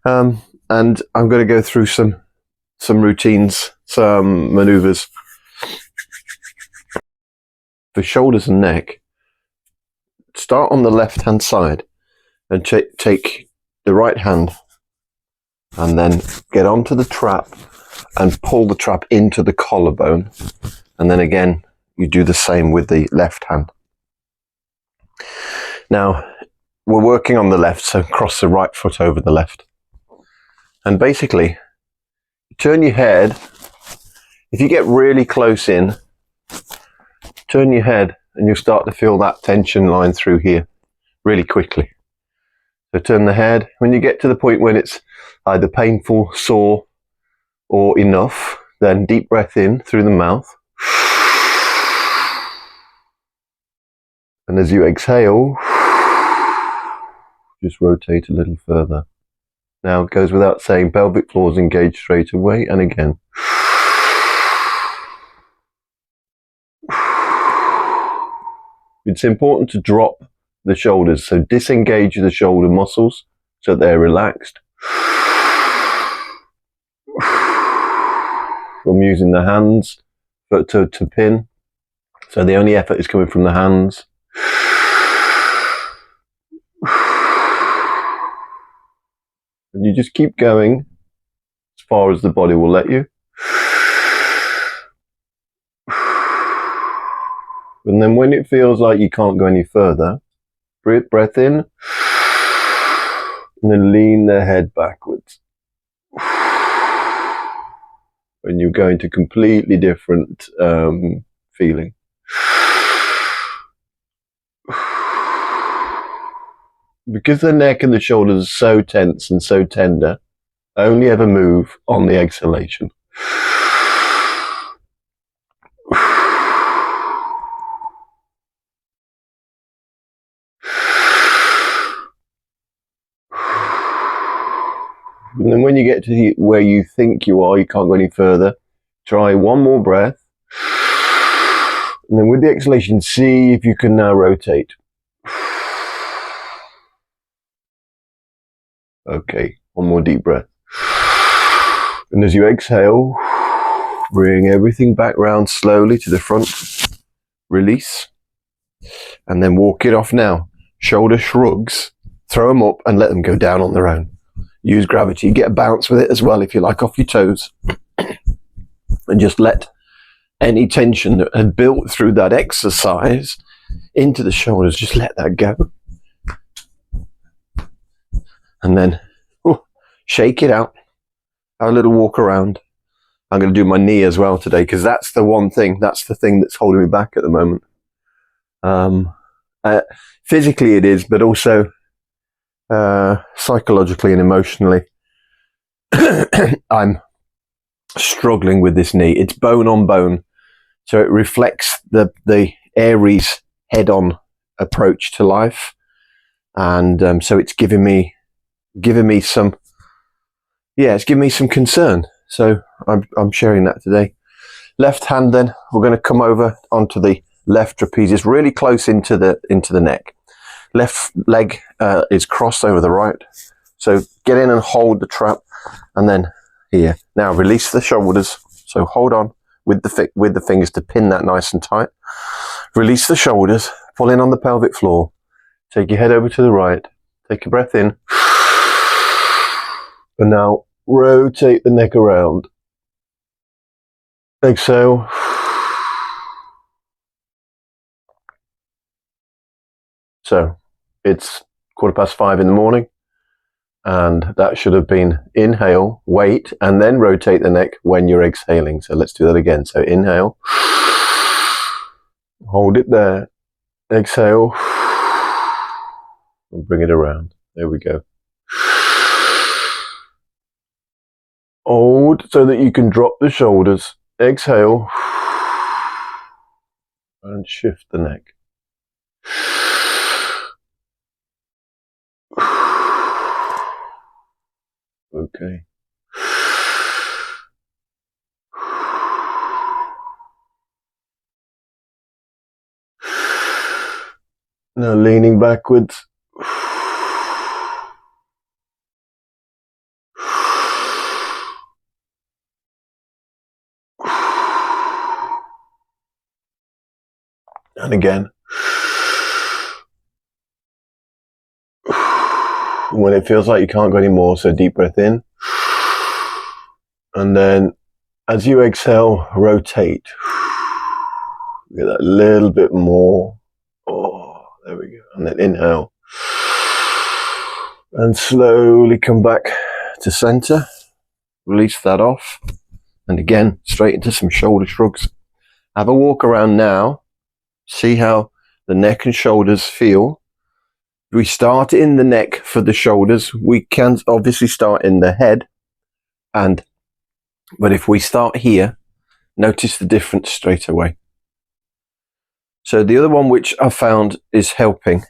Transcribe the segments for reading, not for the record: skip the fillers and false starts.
And I'm going to go through some routines, some maneuvers. For shoulders and neck, start on the left hand side and take the right hand and then get onto the trap and pull the trap into the collarbone, and then again you do the same with the left hand. Now we're working on the left, so cross the right foot over the left, and basically turn your head. If you get really close in, turn your head and you'll start to feel that tension line through here really quickly. So turn the head. When you get to the point when it's either painful, sore, or enough, then deep breath in through the mouth. And as you exhale, just rotate a little further. Now it goes without saying, pelvic floor is engaged straight away, and again. It's important to drop the shoulders, so disengage the shoulder muscles so they're relaxed. I'm using the hands to pin, so the only effort is coming from the hands. And you just keep going as far as the body will let you. And then when it feels like you can't go any further, breath in, and then lean the head backwards. And you go into completely different feeling. Because the neck and the shoulders are so tense and so tender, only ever move on the exhalation. And then when you get to where you think you are, you can't go any further, try one more breath. And then with the exhalation, see if you can now rotate. Okay, one more deep breath. And as you exhale, bring everything back round slowly to the front. Release. And then walk it off now. Shoulder shrugs. Throw them up and let them go down on their own. Use gravity, get a bounce with it as well if you like, off your toes. And just let any tension that had built through that exercise into the shoulders, just let that go. And then shake it out. Have a little walk around. I'm going to do my knee as well today because that's the one thing, that's the thing that's holding me back at the moment. Physically it is, but also psychologically and emotionally, I'm struggling with this knee. It's bone on bone, so it reflects the Aries head-on approach to life, and so it's giving me some, it's giving me some concern. So I'm sharing that today. Left hand, then we're going to come over onto the left trapezius, really close into the neck. Left leg is crossed over the right. So get in and hold the trap, and then here. Now release the shoulders. So hold on with the fingers to pin that nice and tight. Release the shoulders. Pull in on the pelvic floor. Take your head over to the right. Take a breath in. And now rotate the neck around. Exhale. So it's 5:15 in the morning, and that should have been inhale, wait, and then rotate the neck when you're exhaling. So let's do that again. So inhale, hold it there, exhale, and bring it around. There we go. Hold so that you can drop the shoulders, exhale, and shift the neck. Okay. Now leaning backwards. And again. When it feels like you can't go anymore, so deep breath in. And then as you exhale, rotate. Get that little bit more. Oh, there we go. And then inhale. And slowly come back to center. Release that off. And again, straight into some shoulder shrugs. Have a walk around now. See how the neck and shoulders feel. We start in the neck for the shoulders. We can obviously start in the head. But if we start here, notice the difference straight away. So the other one which I found is helping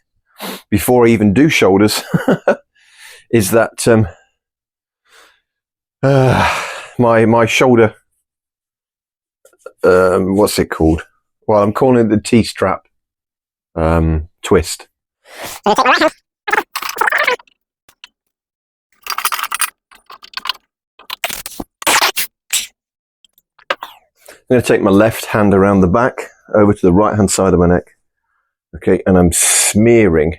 before I even do shoulders is that my shoulder, what's it called? Well, I'm calling it the T-strap twist. I'm going to take my left hand around the back over to the right hand side of my neck. Okay, and I'm smearing.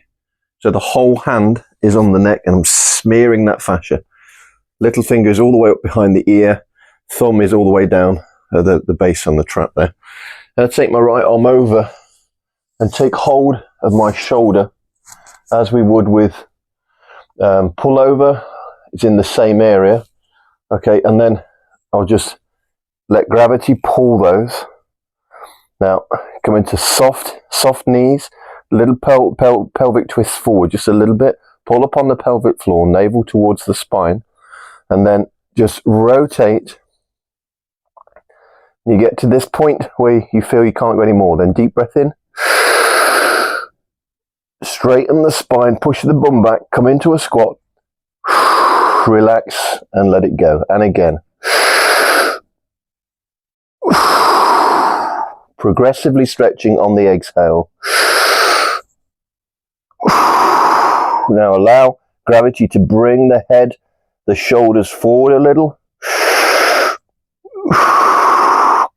So the whole hand is on the neck and I'm smearing that fascia. Little finger is all the way up behind the ear. Thumb is all the way down the base on the trap there. And I take my right arm over and take hold of my shoulder as we would with pull over. It's in the same area. Okay, and then I'll just let gravity pull those. Now come into soft knees, little pelvic twist forward just a little bit. Pull up on the pelvic floor, navel towards the spine, and then just rotate. You get to this point where you feel you can't go anymore. Then deep breath in. Straighten the spine, push the bum back, come into a squat. Relax and let it go. And again. Progressively stretching on the exhale. Now allow gravity to bring the head, the shoulders forward a little.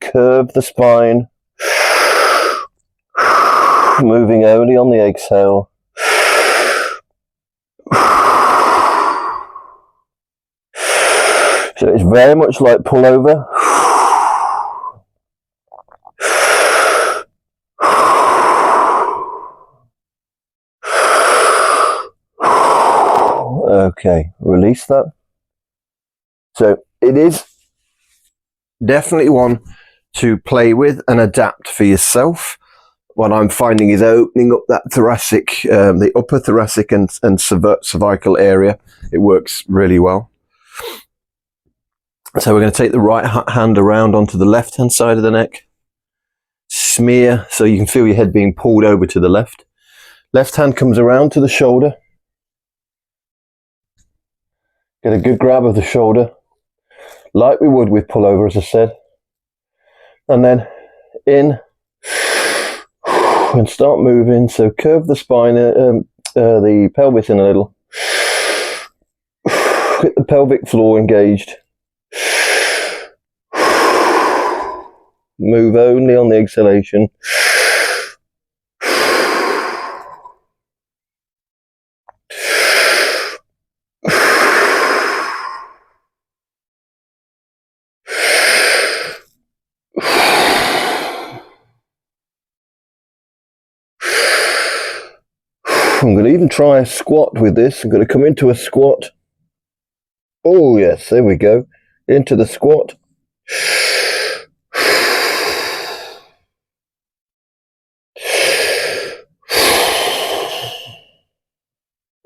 Curve the spine. Moving only on the exhale. So it's very much like pull over. Okay, release that. So it is definitely one to play with and adapt for yourself. What I'm finding is opening up that thoracic, the upper thoracic and cervical area. It works really well. So we're going to take the right hand around onto the left hand side of the neck. Smear so you can feel your head being pulled over to the left. Left hand comes around to the shoulder. Get a good grab of the shoulder, like we would with pullover, as I said. And then in and start moving. So curve the spine, the pelvis in a little. Get the pelvic floor engaged. Move only on the exhalation. I'm going to even try a squat with this. I'm going to come into a squat. Oh yes, there we go. Into the squat.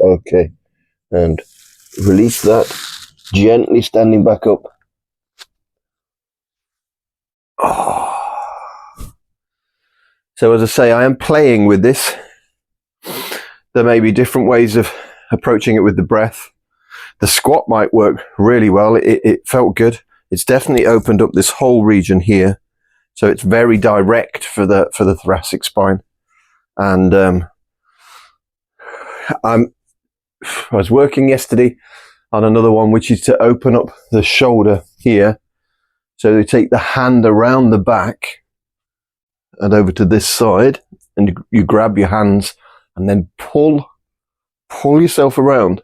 Okay, and release that. Gently standing back up. Oh. So as I say, I am playing with this. There may be different ways of approaching it with the breath. The squat might work really well. It felt good. It's definitely opened up this whole region here. So it's very direct for the thoracic spine. And I was working yesterday on another one, which is to open up the shoulder here. So they take the hand around the back and over to this side and you grab your hands and then pull yourself around.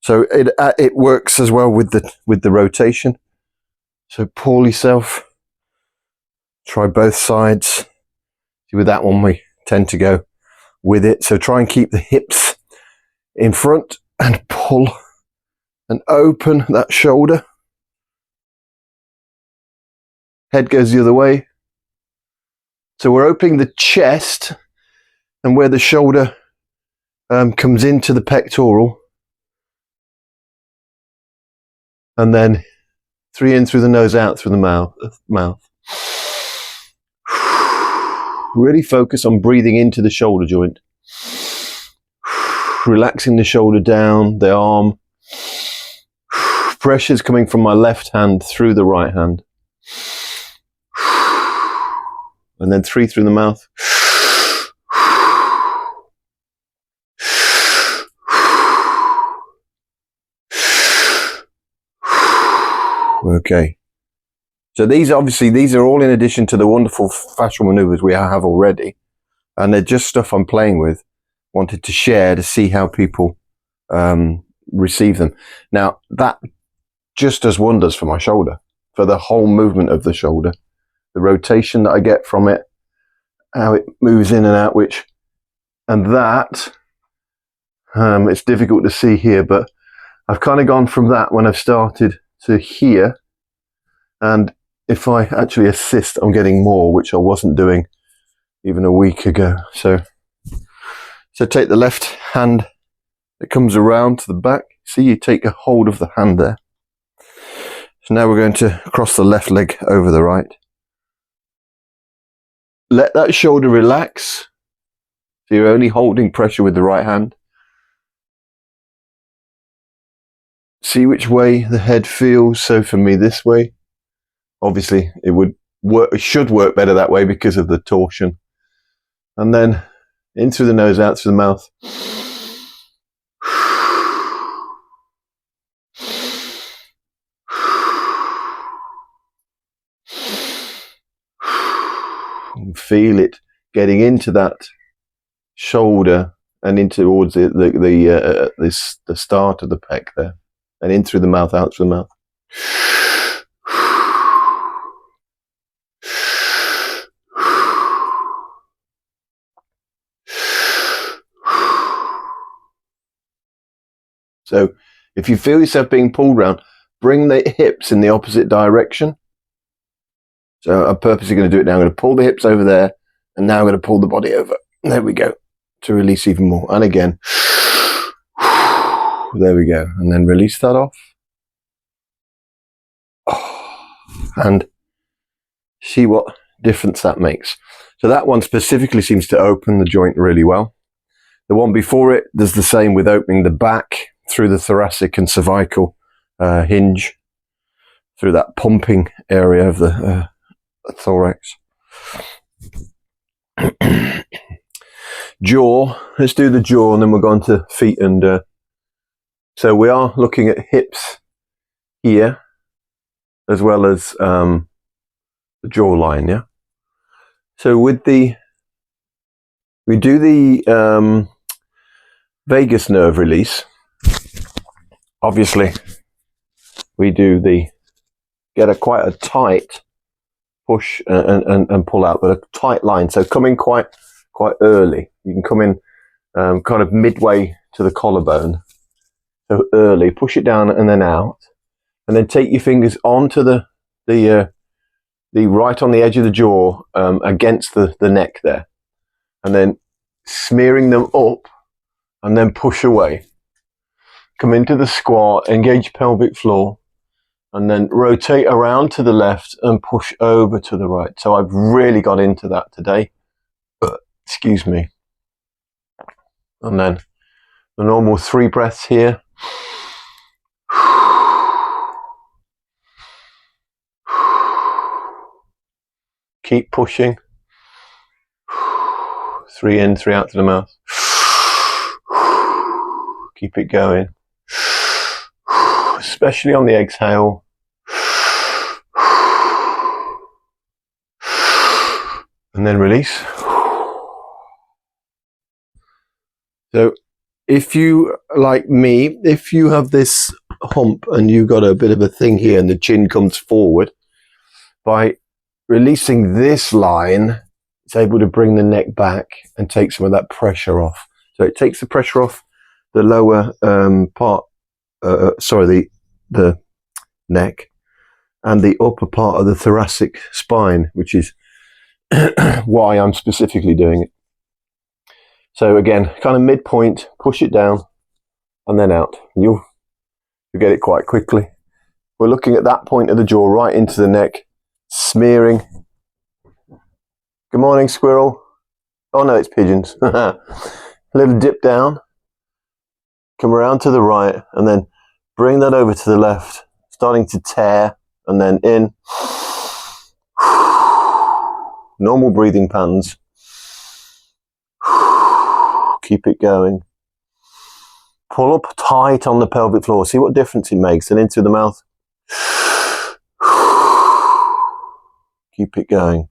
So it works as well with the rotation. So pull yourself. Try both sides. See, with that one we tend to go with it. So try and keep the hips in front and pull and open that shoulder. Head goes the other way. So we're opening the chest, and where the shoulder comes into the pectoral, and then 3 in through the nose, out through the mouth. Really focus on breathing into the shoulder joint. Relaxing the shoulder down, the arm. Pressure's coming from my left hand through the right hand. And then 3 through the mouth. Okay. So these are all in addition to the wonderful fascial maneuvers we have already. And they're just stuff I'm playing with. Wanted to share to see how people receive them. Now, that just does wonders for my shoulder, for the whole movement of the shoulder. The rotation that I get from it, how it moves in and out, and that, it's difficult to see here, but I've kind of gone from that when I've started to here. And if I actually assist, I'm getting more, which I wasn't doing even a week ago. So take the left hand that comes around to the back. See, you take a hold of the hand there. So now we're going to cross the left leg over the right. Let that shoulder relax. So you're only holding pressure with the right hand. See which way the head feels. So for me, this way. Obviously, it should work better that way because of the torsion. And then in through the nose, out through the mouth. And feel it getting into that shoulder and in towards the start of the pec there, and in through the mouth, out through the mouth. So if you feel yourself being pulled round, bring the hips in the opposite direction. So I'm purposely going to do it now. I'm going to pull the hips over there, and now I'm going to pull the body over. There we go, to release even more. And again, there we go. And then release that off. And see what difference that makes. So that one specifically seems to open the joint really well. The one before it does the same with opening the back through the thoracic and cervical hinge, through that pumping area of the thorax. Jaw, let's do the jaw, and then we'll go on to feet. And so we are looking at hips here, as well as the jawline, yeah? So we do the vagus nerve release. Obviously, we do get quite a tight push and pull out, but a tight line. So come in quite early. You can come in kind of midway to the collarbone. So early, push it down and then out, and then take your fingers onto the right on the edge of the jaw, against the neck there, and then smearing them up, and then push away. Come into the squat, engage pelvic floor, and then rotate around to the left and push over to the right. So I've really got into that today. Excuse me. And then the normal 3 breaths here. Keep pushing. 3 in, 3 out to the mouth. Keep it going. Especially on the exhale. And then release. So if you, like me, if you have this hump and you've got a bit of a thing here and the chin comes forward, by releasing this line, it's able to bring the neck back and take some of that pressure off. So it takes the pressure off the lower part, the neck, and the upper part of the thoracic spine, which is why I'm specifically doing it. So again, kind of midpoint, push it down and then out. You'll get it quite quickly. We're looking at that point of the jaw right into the neck, smearing. Good morning, squirrel. Oh no, it's pigeons. A little dip down, come around to the right, and then bring that over to the left, starting to tear, and then in. Normal breathing patterns. Keep it going. Pull up tight on the pelvic floor. See what difference it makes. And into the mouth. Keep it going.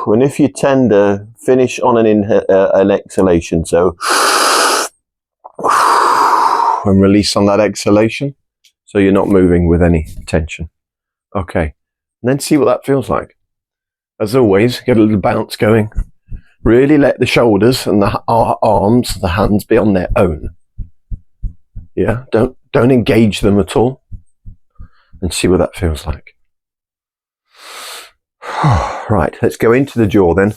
And if you're tender, finish on an exhalation. So, and release on that exhalation. So you're not moving with any tension. Okay. And then see what that feels like. As always, get a little bounce going. Really let the shoulders and the arms, the hands be on their own. Yeah, don't engage them at all. And see what that feels like. Right, let's go into the jaw then.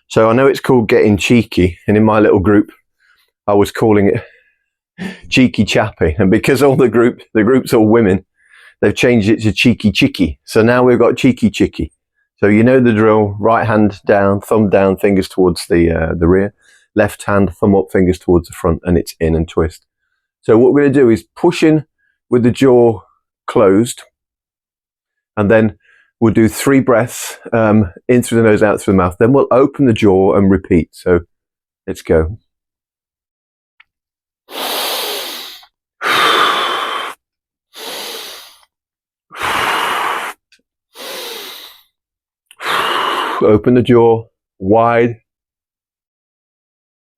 So I know it's called getting cheeky, and in my little group, I was calling it cheeky chappy. And because all the group's all women, they've changed it to cheeky chicky. So now we've got cheeky chicky. So you know the drill, right hand down, thumb down, fingers towards the rear, left hand, thumb up, fingers towards the front, and it's in and twist. So what we're going to do is push in with the jaw closed, and then we'll do 3 breaths in through the nose, out through the mouth. Then we'll open the jaw and repeat. So let's go. Open the jaw wide.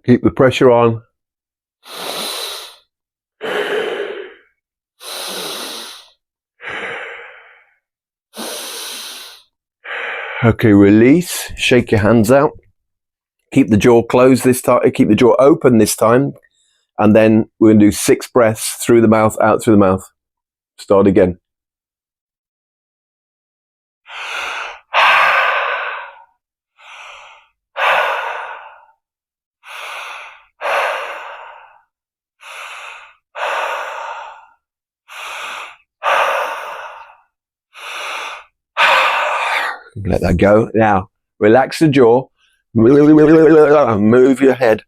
Keep the pressure on. Okay, release. Shake your hands out. Keep the jaw closed this time. Keep the jaw open this time. And then we're going to do 6 breaths through the mouth, out through the mouth. Start again. Let that go. Now, relax the jaw. Move your head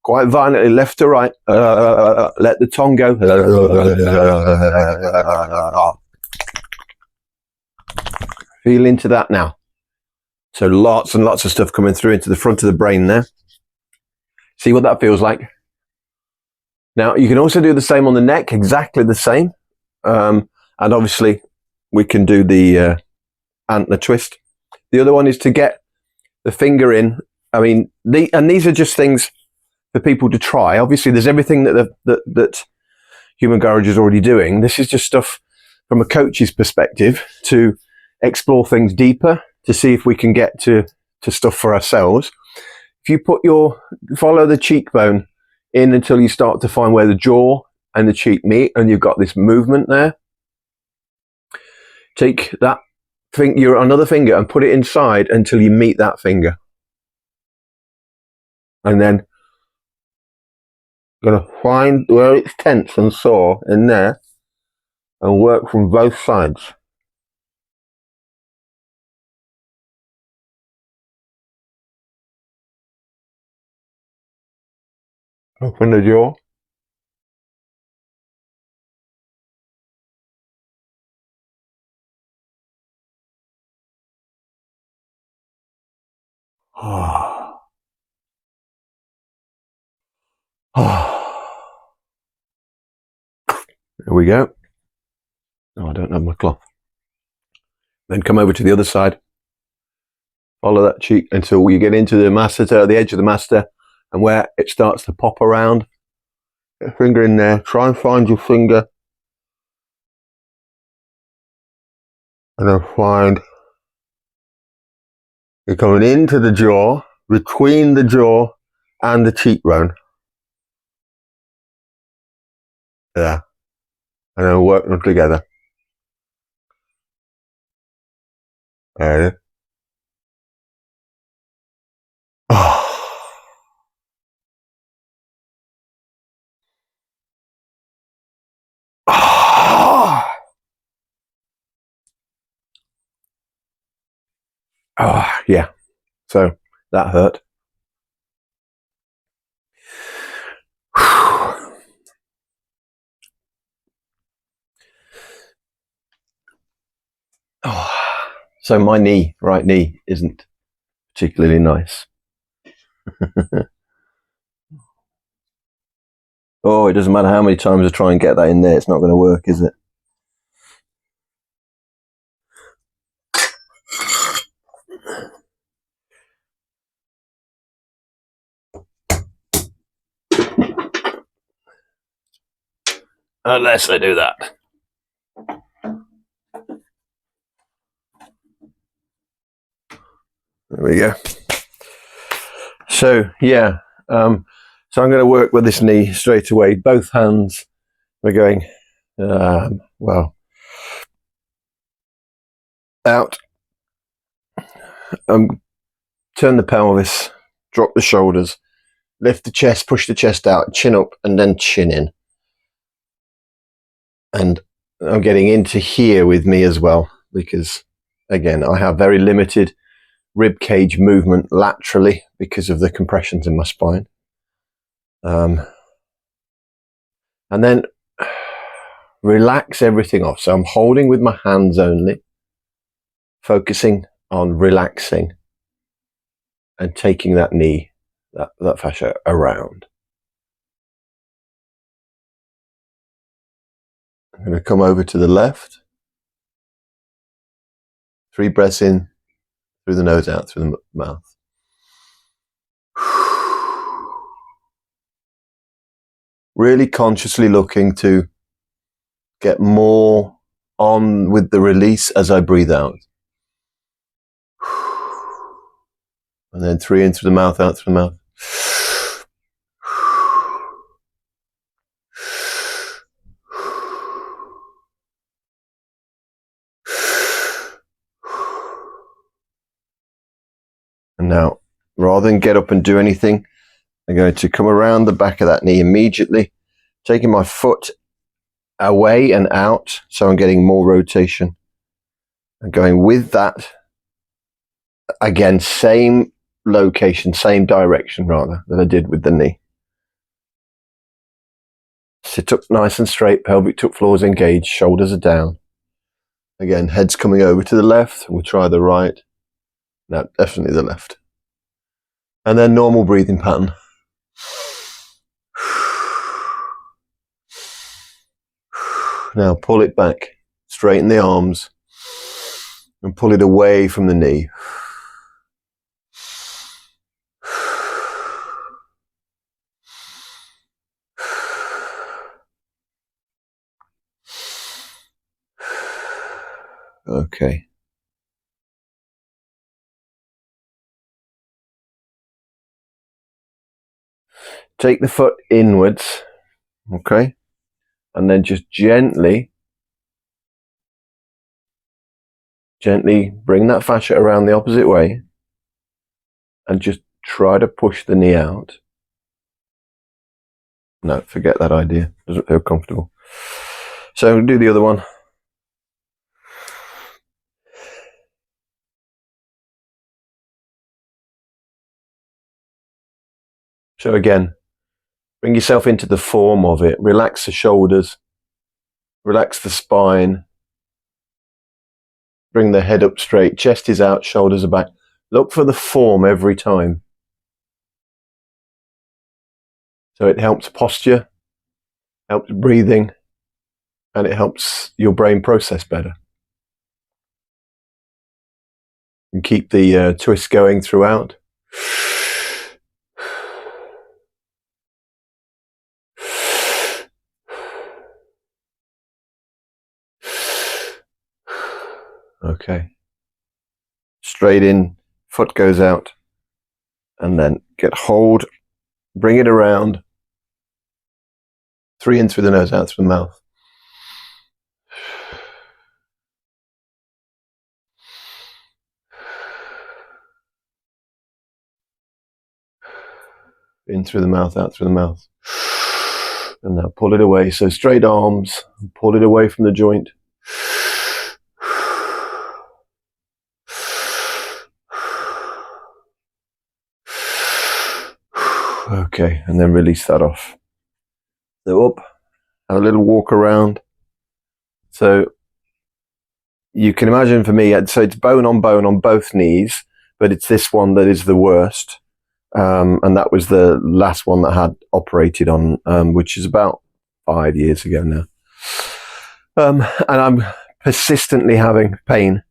quite violently left to right. Let the tongue go. Feel into that now. So lots and lots of stuff coming through into the front of the brain there. See what that feels like. Now, you can also do the same on the neck, exactly the same. And obviously, we can do the antler twist. The other one is to get the finger in. I mean, these are just things for people to try. Obviously, there's everything that Human Garage is already doing. This is just stuff from a coach's perspective to explore things deeper, to see if we can get to stuff for ourselves. If you follow the cheekbone in until you start to find where the jaw and the cheek meet, and you've got this movement there. Take that your another finger and put it inside until you meet that finger. And then going to find where it's tense and sore in there and work from both sides. Open the jaw. There we go. Oh, I don't have my cloth. Then come over to the other side. Follow that cheek until you get into the masseter, the edge of the masseter, and where it starts to pop around. Get your finger in there. Try and find your finger. And then find you're coming into the jaw, between the jaw and the cheekbone. Yeah. And then work them together. There it is. Oh. Oh. Oh, yeah. So that hurt. Oh. So my knee, right knee, isn't particularly nice. Oh, it doesn't matter how many times I try and get that in there, it's not going to work, is it? Unless I do that. There we go. So, yeah. So I'm going to work with this knee straight away. Both hands are going, well, out. Turn the pelvis, drop the shoulders, lift the chest, push the chest out, chin up, and then chin in. And I'm getting into here with me as well, because, again, I have very limited rib cage movement laterally because of the compressions in my spine. And then relax everything off. So I'm holding with my hands only, focusing on relaxing and taking that knee, that fascia around. I'm going to come over to the left. 3 breaths in, through the nose, out through the mouth. Really consciously looking to get more on with the release as I breathe out. And then 3 in through the mouth, out through the mouth. And now, rather than get up and do anything, I'm going to come around the back of that knee immediately, taking my foot away and out, so I'm getting more rotation. And going with that, again, same location, same direction rather, that I did with the knee. Sit up nice and straight, pelvic tuck floor is engaged, shoulders are down. Again, head's coming over to the left. We'll try the right. No, definitely the left. And then normal breathing pattern. Now pull it back, straighten the arms, and pull it away from the knee. Okay. Take the foot inwards, okay? And then just gently bring that fascia around the opposite way and just try to push the knee out. No, forget that idea. Doesn't feel comfortable. So do the other one. So again, bring yourself into the form of it. Relax the shoulders. Relax the spine. Bring the head up straight. Chest is out, shoulders are back. Look for the form every time. So it helps posture, helps breathing, and it helps your brain process better. And keep the twist going throughout. Okay. Straight in, foot goes out, and then get hold, bring it around, 3 in through the nose, out through the mouth. In through the mouth, out through the mouth. And now pull it away. So straight arms, pull it away from the joint. Okay, and then release that off. So up, have a little walk around. So you can imagine for me, so it's bone on both knees, but it's this one that is the worst. And that was the last one that I had operated on, which is about 5 years ago now. And I'm persistently having pain,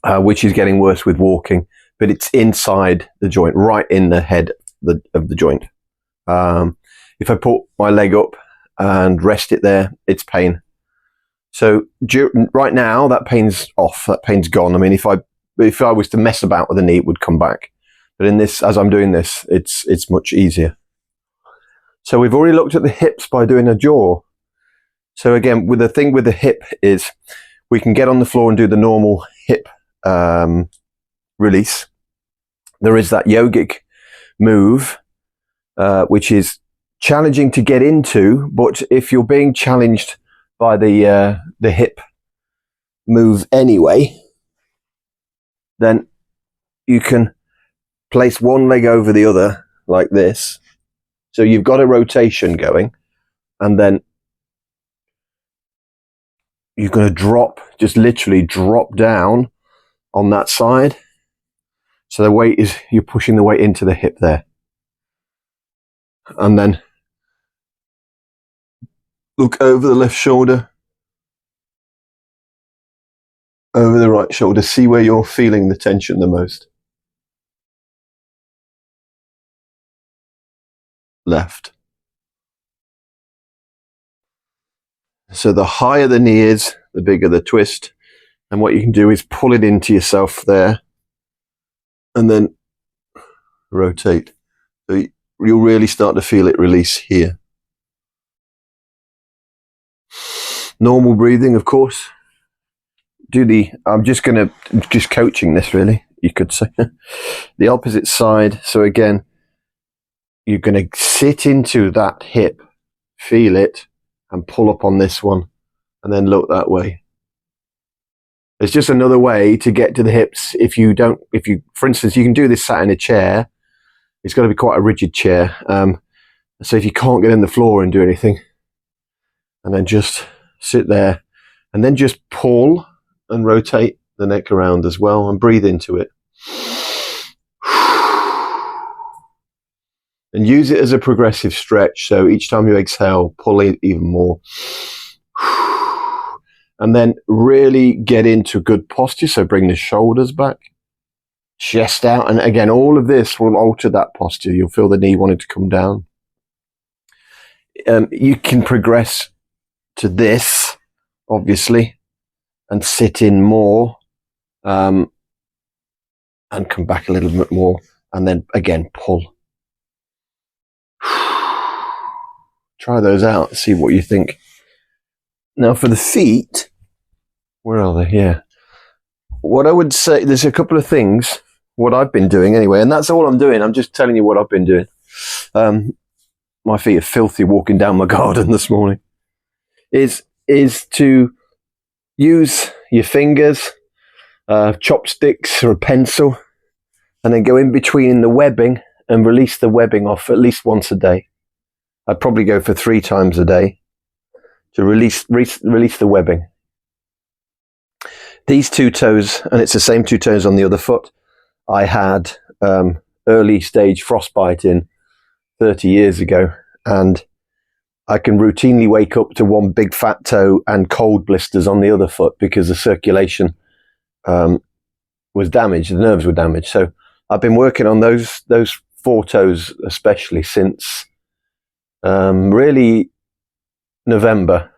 which is getting worse with walking, but it's inside the joint, right in the head of the joint. If I put my leg up and rest it there, it's pain. So right now, that pain's off, that pain's gone. I mean, if I was to mess about with the knee, it would come back. But in this, as I'm doing this, it's much easier. So we've already looked at the hips by doing a jaw. So again, with the thing with the hip is we can get on the floor and do the normal hip release. There is that yogic move, which is challenging to get into, but if you're being challenged by the hip move anyway, then you can place one leg over the other like this. So you've got a rotation going, and then you're going to drop, just literally drop down on that side. So the weight is, you're pushing the weight into the hip there. And then look over the left shoulder, over the right shoulder, see where you're feeling the tension the most. Left. So the higher the knee is, the bigger the twist. And what you can do is pull it into yourself there and then rotate. So you'll really start to feel it release here. Normal breathing, of course. I'm just coaching this really, you could say. The opposite side. So again, you're going to sit into that hip, feel it, and pull up on this one, and then look that way. There's just another way to get to the hips. For instance, you can do this sat in a chair. It's got to be quite a rigid chair. So if you can't get in the floor and do anything, and then just sit there, and then just pull and rotate the neck around as well, and breathe into it. And use it as a progressive stretch. So each time you exhale, pull it even more. And then really get into good posture. So bring the shoulders back, chest out. And again, all of this will alter that posture. You'll feel the knee wanting to come down. You can progress to this, obviously, and sit in more, and come back a little bit more. And then again, pull. Try those out, see what you think. Now for the feet, where are they? Yeah. What I would say, there's a couple of things, what I've been doing anyway, and that's all I'm doing. I'm just telling you what I've been doing. My feet are filthy walking down my garden this morning. Is to use your fingers, chopsticks or a pencil, and then go in between the webbing and release the webbing off at least once a day. I'd probably go for 3 times a day to release the webbing. These 2 toes, and it's the same 2 toes on the other foot, I had early stage frostbite in 30 years ago, and I can routinely wake up to one big fat toe and cold blisters on the other foot because the circulation was damaged. The nerves were damaged. So I've been working on those 4 toes especially since really November.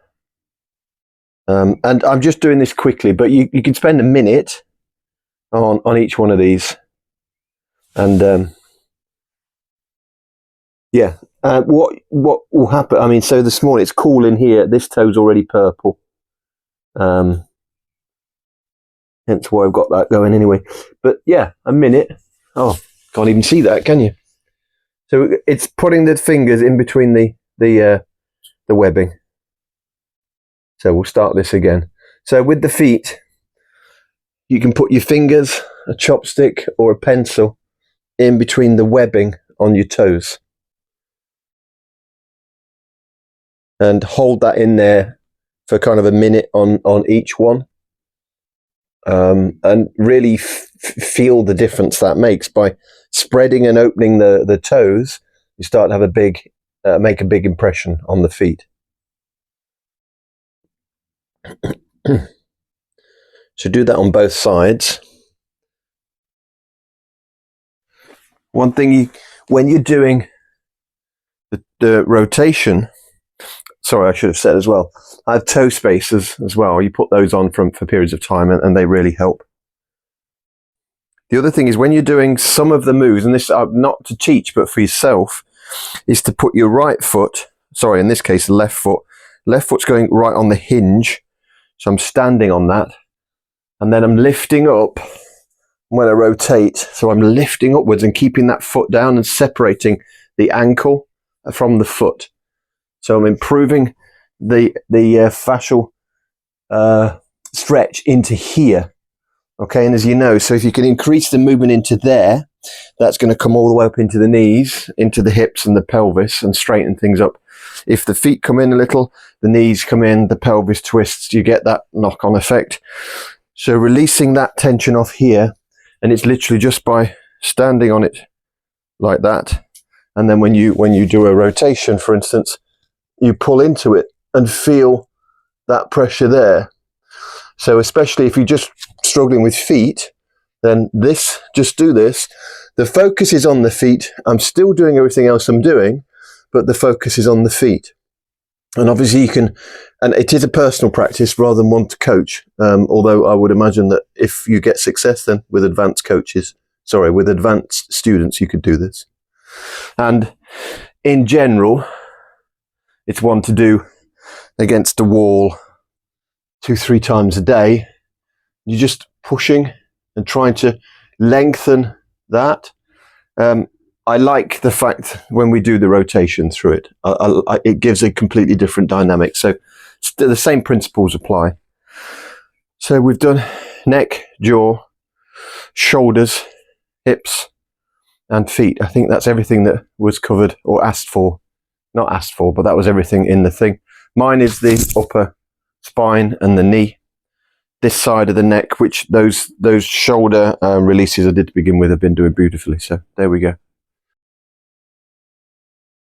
And I'm just doing this quickly, but you can spend a minute on each one of these. And yeah, what will happen? I mean, so this morning it's cool in here. This toe's already purple. Hence why I've got that going anyway. But yeah, a minute. Oh, can't even see that, can you? So it's putting the fingers in between the webbing. So we'll start this again. So with the feet, you can put your fingers, a chopstick or a pencil in between the webbing on your toes. And hold that in there for kind of a minute on each one. And really feel the difference that makes by spreading and opening the toes. You start to have make a big impression on the feet. So do that on both sides. One thing when you're doing the rotation, sorry, I should have said as well, I have toe spacers as well. You put those on for periods of time and they really help. The other thing is when you're doing some of the moves, and this not to teach, but for yourself, is to put your right foot, sorry, in this case, left foot's going right on the hinge. So I'm standing on that. And then I'm lifting up when I rotate. So I'm lifting upwards and keeping that foot down and separating the ankle from the foot. So I'm improving the fascial stretch into here. Okay, and as you know, so if you can increase the movement into there, that's going to come all the way up into the knees, into the hips and the pelvis and straighten things up. If the feet come in a little, the knees come in, the pelvis twists, you get that knock-on effect. So releasing that tension off here, and it's literally just by standing on it like that. And then when you do a rotation, for instance, you pull into it and feel that pressure there. So especially if you're just struggling with feet, then just do this. The focus is on the feet. I'm still doing everything else I'm doing, but the focus is on the feet. And obviously you can, and it is a personal practice rather than one to coach. Although I would imagine that if you get success, then with advanced students, you could do this. And in general, it's one to do against a wall 2-3 times a day. You're just pushing and trying to lengthen that. I like the fact when we do the rotation through it, it gives a completely different dynamic. So the same principles apply. So we've done neck, jaw, shoulders, hips, and feet. I think that's everything that was covered or asked for. Not asked for, but that was everything in the thing. Mine is the upper spine and the knee. This side of the neck, which those shoulder releases I did to begin with have been doing beautifully. So there we go.